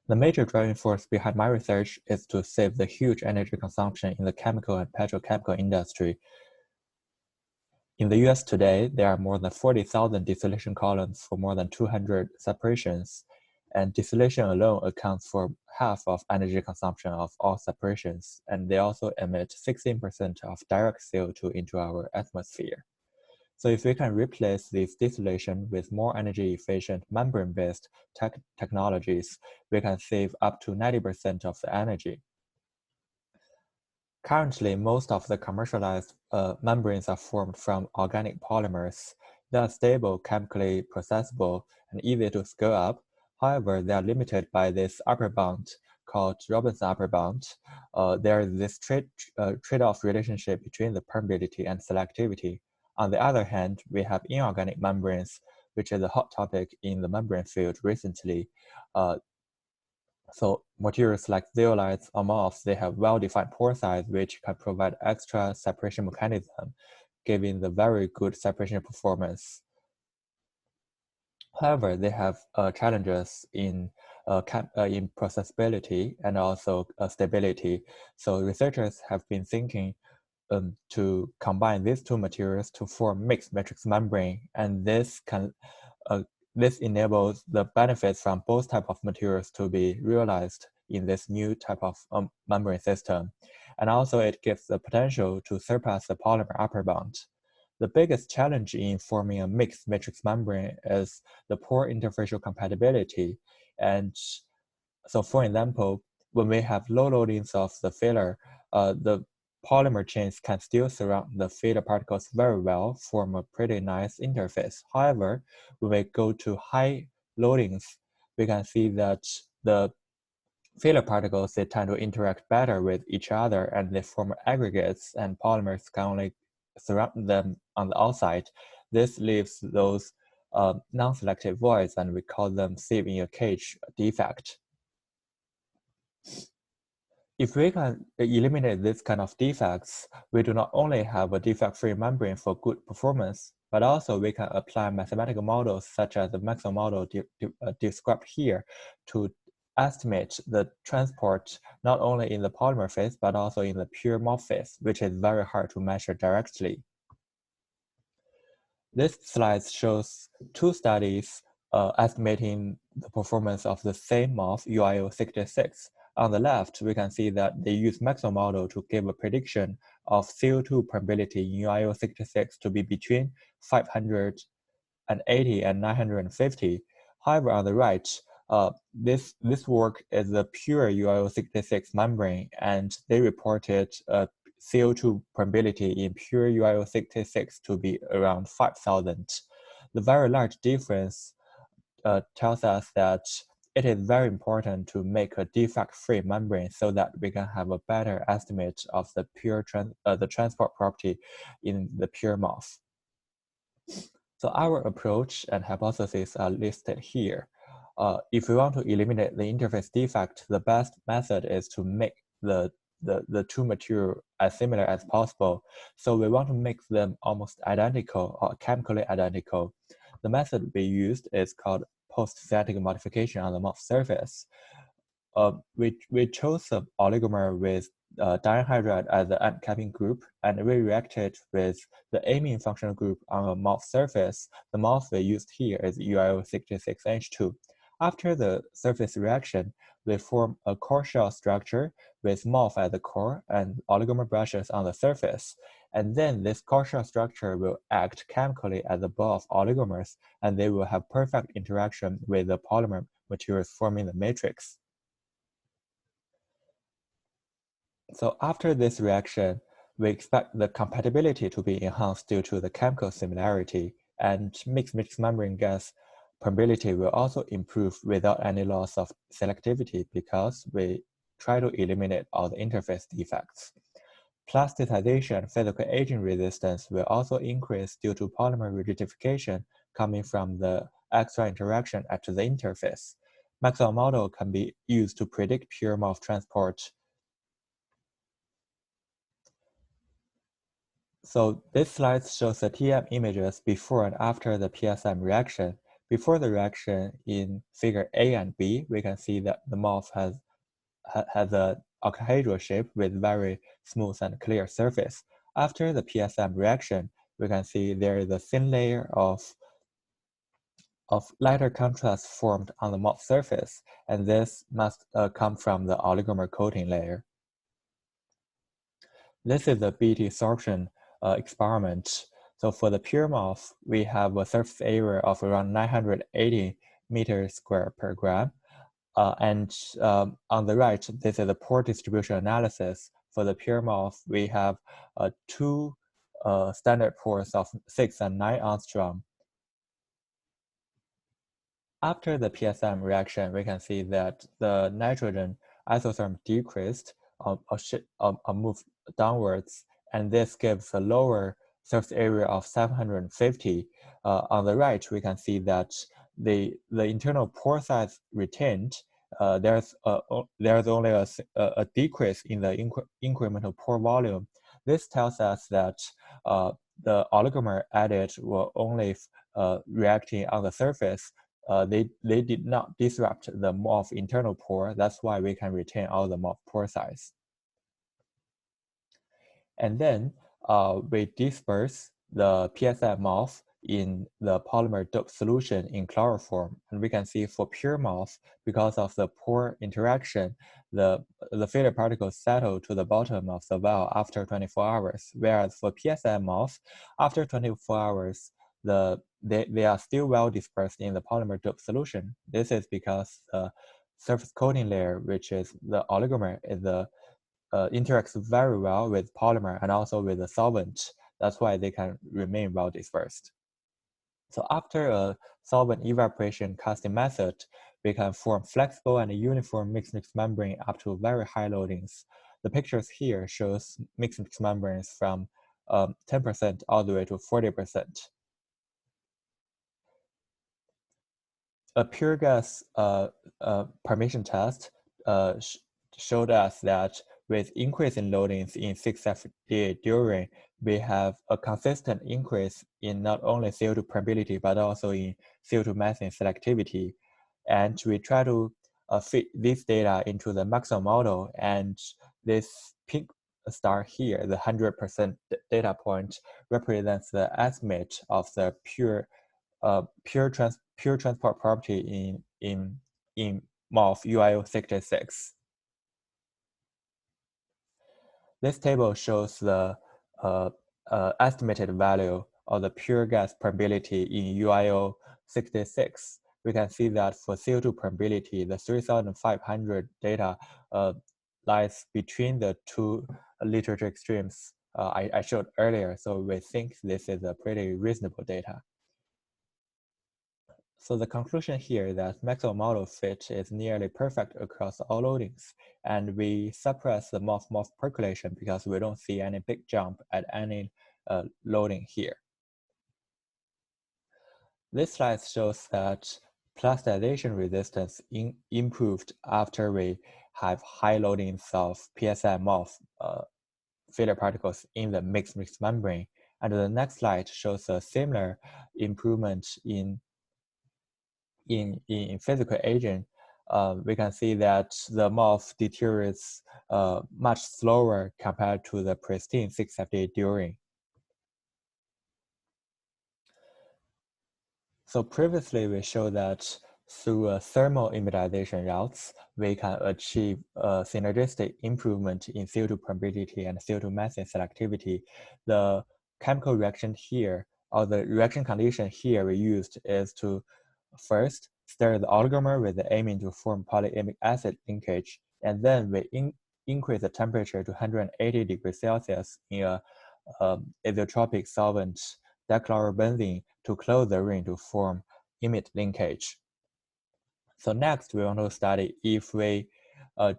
The major driving force behind my research is to save the huge energy consumption in the chemical and petrochemical industry. In the US today, there are more than 40,000 distillation columns for more than 200 separations, and distillation alone accounts for half of energy consumption of all separations, and they also emit 16% of direct CO2 into our atmosphere. So if we can replace this distillation with more energy-efficient membrane-based technologies, we can save up to 90% of the energy. Currently, most of the commercialized membranes are formed from organic polymers. They are stable, chemically processable, and easy to scale up. However, they are limited by this upper bound called Robinson upper bound. There is this trade-off relationship between the permeability and selectivity. On the other hand, we have inorganic membranes, which is a hot topic in the membrane field recently. So materials like zeolites or MOFs, they have well-defined pore size, which can provide extra separation mechanism, giving the very good separation performance. However, they have challenges in processability and also stability. So researchers have been thinking to combine these two materials to form mixed matrix membrane, and this enables the benefits from both types of materials to be realized in this new type of membrane system. And also it gives the potential to surpass the polymer upper bound. The biggest challenge in forming a mixed matrix membrane is the poor interfacial compatibility. And so for example, when we have low loadings of the filler, the polymer chains can still surround the filler particles very well, form a pretty nice interface. However, when we go to high loadings, we can see that the filler particles, they tend to interact better with each other and they form aggregates, and polymers can only surround them on the outside. This leaves those non-selective voids, and we call them sieve in a cage defect. If we can eliminate this kind of defects, we do not only have a defect-free membrane for good performance, but also we can apply mathematical models such as the Maxwell model described here to estimate the transport not only in the polymer phase, but also in the pure MOF phase, which is very hard to measure directly. This slide shows two studies estimating the performance of the same MOF UIO 66. On the left, we can see that they use Maxwell model to give a prediction of CO2 permeability in UIO 66 to be between 580 and 950. However, on the right, this work is a pure UIO 66 membrane, and they reported CO2 permeability in pure UIO 66 to be around 5,000. The very large difference tells us that it is very important to make a defect-free membrane so that we can have a better estimate of the the transport property in the pure MOF. So our approach and hypotheses are listed here. If we want to eliminate the interface defect, the best method is to make the two materials as similar as possible. So we want to make them almost identical or chemically identical. The method we used is called post-static modification on the MOF surface. We chose an oligomer with dianhydride as the end capping group, and we reacted with the amine functional group on a MOF surface. The MOF we used here is UiO66H2. After the surface reaction, we form a core shell structure with MOF at the core and oligomer brushes on the surface. And then this core shell structure will act chemically as a ball of oligomers, and they will have perfect interaction with the polymer materials forming the matrix. So after this reaction, we expect the compatibility to be enhanced due to the chemical similarity, and mixed membrane gas permeability will also improve without any loss of selectivity because we try to eliminate all the interface defects. Plasticization and physical aging resistance will also increase due to polymer rigidification coming from the extra interaction at the interface. Maxwell model can be used to predict pure MOF transport. So this slide shows the TM images before and after the PSM reaction. Before the reaction in figure A and B, we can see that the MOF has a octahedral shape with very smooth and clear surface. After the PSM reaction, we can see there is a thin layer of lighter contrast formed on the MOF surface, and this must come from the oligomer coating layer. This is a BT sorption experiment. So for the pure MOF, we have a surface area of around 980 meters square per gram. And on the right, this is a pore distribution analysis. For the pure MOF, we have two standard pores of 6 and 9 angstrom. After the PSM reaction, we can see that the nitrogen isotherm decreased or moved downwards, and this gives a lower surface area of 750. On the right, we can see that the internal pore size retained. There's only a decrease in the incremental pore volume. This tells us that the oligomer added were only reacting on the surface. They did not disrupt the MOF internal pore. That's why we can retain all the MOF pore size. And then we disperse the PSM MOF in the polymer dope solution in chloroform. And we can see for pure MOF, because of the pore interaction, the failure particles settle to the bottom of the vial after 24 hours. Whereas for PSM MOF, after 24 hours, they are still well dispersed in the polymer dope solution. This is because the surface coating layer, which is the oligomer, is interacts very well with polymer and also with the solvent. That's why they can remain well dispersed. So after a solvent evaporation casting method, we can form flexible and uniform mixed membrane up to very high loadings. The pictures here shows mixed membranes from 10% all the way to 40%. A pure gas permeation test showed us that with increasing loadings in 6-FD during, we have a consistent increase in not only CO2 permeability, but also in CO2 methane selectivity. And we try to fit this data into the maximum model, and this pink star here, the 100% data point, represents the estimate of the pure transport property in MOF UIO 66. This table shows the estimated value of the pure gas permeability in UIO 66. We can see that for CO2 permeability, the 3,500 data lies between the two literature extremes I showed earlier. So we think this is a pretty reasonable data. So the conclusion here is that maximum model fit is nearly perfect across all loadings, and we suppress the MOF percolation because we don't see any big jump at any loading here. This slide shows that plasticization resistance improved after we have high loadings of PSI MOF failure particles in the mixed membrane. And the next slide shows a similar improvement in physical aging. We can see that the MOF deteriorates much slower compared to the pristine 6-FD during. So previously we showed that through thermal imidization routes, we can achieve a synergistic improvement in CO2 permeability and CO2 methane selectivity. The chemical reaction here, or the reaction condition here we used is to first stir the oligomer with the aiming to form polyimic acid linkage, and then we increase the temperature to 180 degrees Celsius in a azeotropic solvent dichlorobenzene to close the ring to form imide linkage. So next, we want to study if we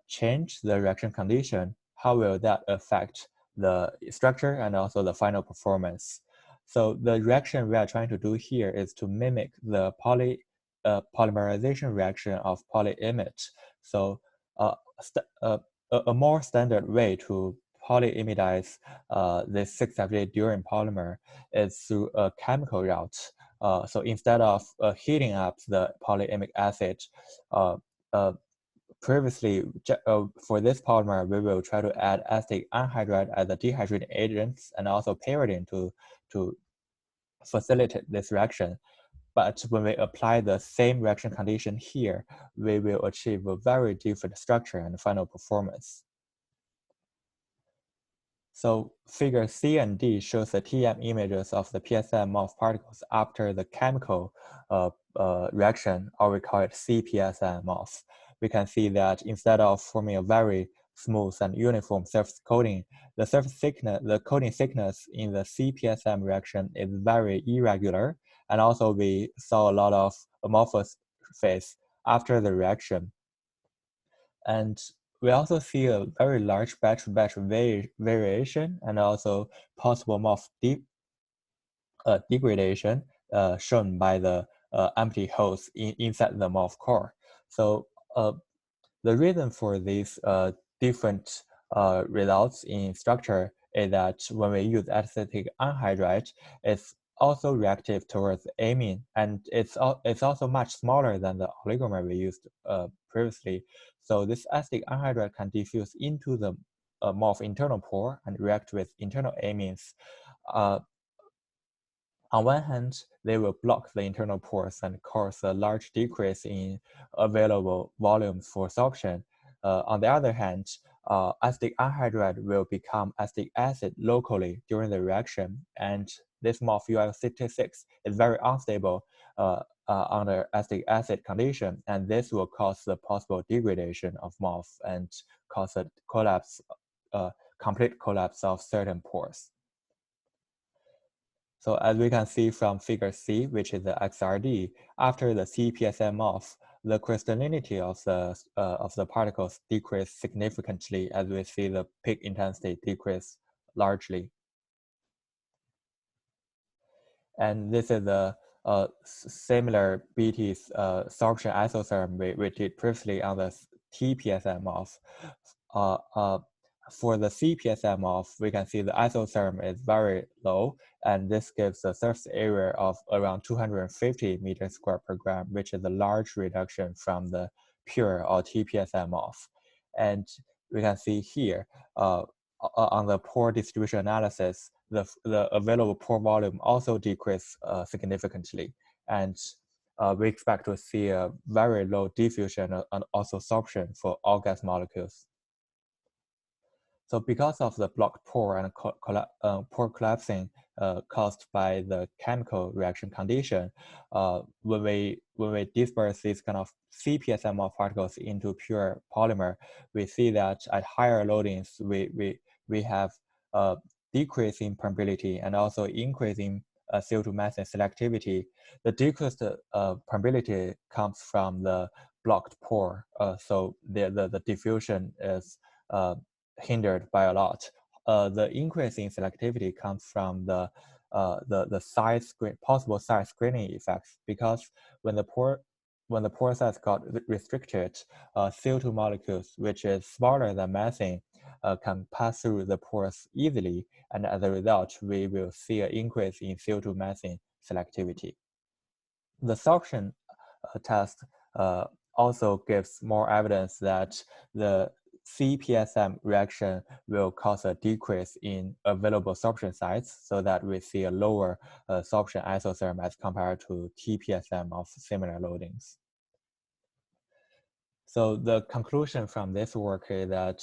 change the reaction condition, how will that affect the structure and also the final performance. So the reaction we are trying to do here is to mimic the polymerization reaction of polyimide. So a more standard way to polyimidize this 6-FD during polymer is through a chemical route. So instead of heating up the polyamic acid, uh, uh, previously for this polymer, we will try to add acetic anhydride as a dehydrating agent and also pyridine to facilitate this reaction. But when we apply the same reaction condition here, we will achieve a very different structure and final performance. So figure C and D shows the TM images of the PSM MOF particles after the chemical reaction, or we call it CPSM MOF. We can see that instead of forming a very smooth and uniform surface coating, the surface thickness, the coating thickness in the CPSM reaction is very irregular, and also we saw a lot of amorphous phase after the reaction. And we also see a very large batch-to-batch variation and also possible MOF degradation shown by the empty holes inside the MOF core. So the reason for these different results in structure is that when we use acetic anhydride, it's also reactive towards amine, and it's also much smaller than the oligomer we used previously. So this acetic anhydride can diffuse into the MOF internal pore and react with internal amines. On one hand, they will block the internal pores and cause a large decrease in available volume for sorption. On the other hand, acetic anhydride will become acetic acid locally during the reaction, and this MOF UL66 is very unstable under acetic acid condition, and this will cause the possible degradation of MOF and cause a collapse, complete collapse of certain pores. So as we can see from figure C, which is the XRD, after the CPSM off, the crystallinity of the particles decrease significantly as we see the peak intensity decrease largely. And this is a similar BT sorption isotherm we did previously on the TPSM off. For the CPSM off, we can see the isotherm is very low, and this gives a surface area of around 250 meters square per gram, which is a large reduction from the pure or TPSM off. And we can see here on the pore distribution analysis, the available pore volume also decreased significantly, and we expect to see a very low diffusion and also sorption for all gas molecules. So because of the blocked pore and pore collapsing caused by the chemical reaction condition, when we disperse these kind of CPSM particles into pure polymer, we see that at higher loadings, we have decrease in permeability and also increasing CO2 methane selectivity. The decreased permeability comes from the blocked pore, so the diffusion is hindered by a lot. The increase in selectivity comes from the possible size screening effects, because when the pore size got restricted, CO2 molecules, which is smaller than methane, can pass through the pores easily, and as a result, we will see an increase in CO2 methane selectivity. The sorption test also gives more evidence that the CPSM reaction will cause a decrease in available sorption sites, so that we see a lower sorption isotherm as compared to TPSM of similar loadings. So the conclusion from this work is that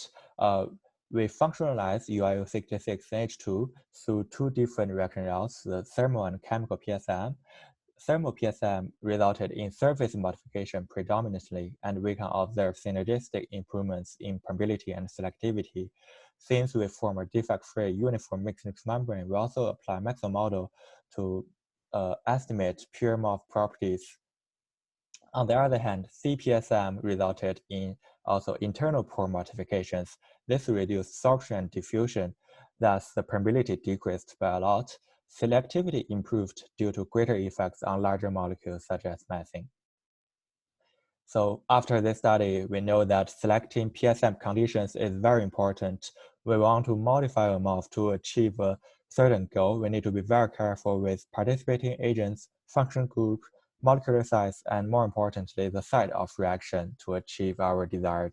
we functionalize UIU66H2 through two different reaction routes, the thermal and chemical PSM. Thermal PSM resulted in surface modification predominantly, and we can observe synergistic improvements in permeability and selectivity. Since we form a defect-free uniform mixed membrane, we also apply Maxwell model to estimate pure MOF properties. On the other hand, CPSM resulted in also internal pore modifications. This reduced sorption and diffusion, thus the permeability decreased by a lot. Selectivity improved due to greater effects on larger molecules such as methane. So after this study, we know that selecting PSM conditions is very important. We want to modify a MOF to achieve a certain goal, we need to be very careful with participating agents, function group, molecular size, and more importantly, the site of reaction to achieve our desired